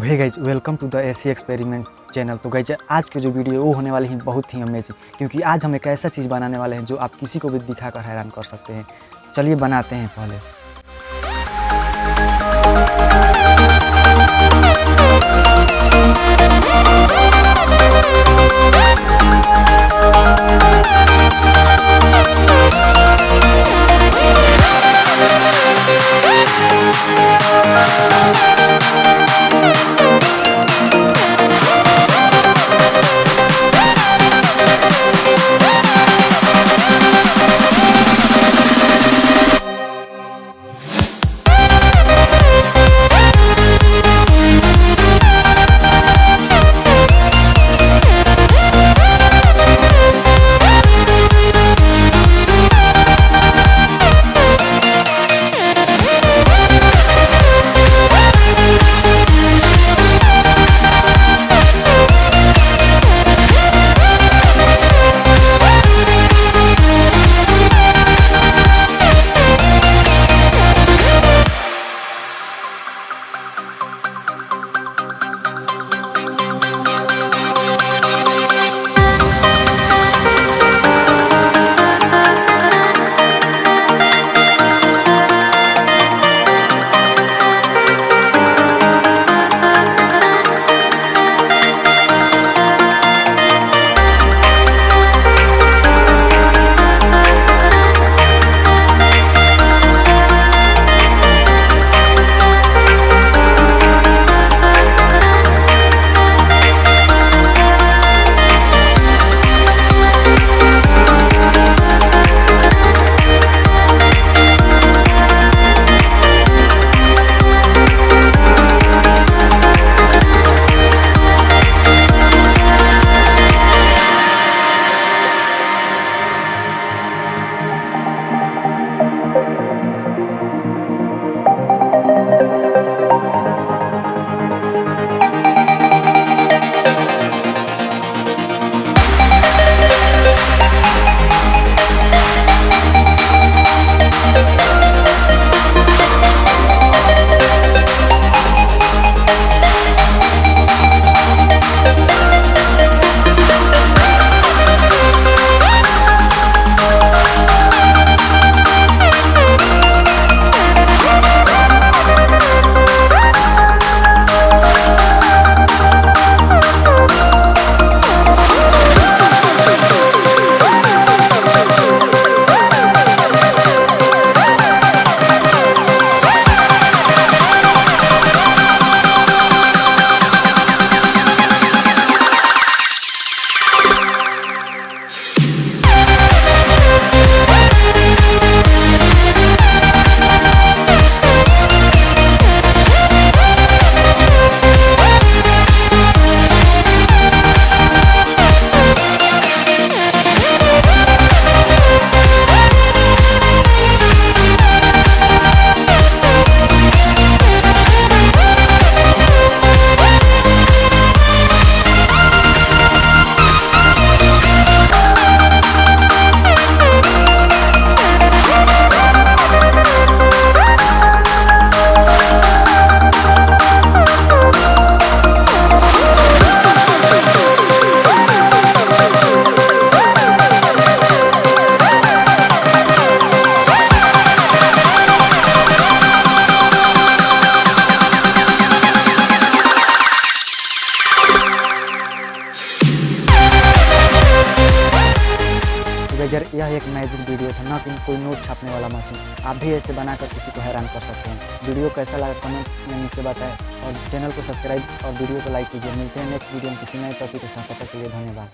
तो hey guys welcome two द ऐसी experiment channel. तो गाइज आज की जो वीडियो वो होने वाली है बहुत ही अमेजिंग, क्योंकि आज हम एक ऐसा चीज़ बनाने वाले हैं जो आप किसी को भी दिखाकर हैरान कर सकते हैं। चलिए बनाते हैं पहले। यह एक मैजिक वीडियो था, ना कि कोई नोट छापने वाला मशीन। आप भी ऐसे बनाकर किसी को हैरान कर सकते हैं। वीडियो कैसा लगा कमेंट में नीचे बताएं और चैनल को सब्सक्राइब और वीडियो को लाइक कीजिए। मिलते हैं नेक्स्ट वीडियो में किसी नए टॉपिक के साथ। तब तक के लिए धन्यवाद।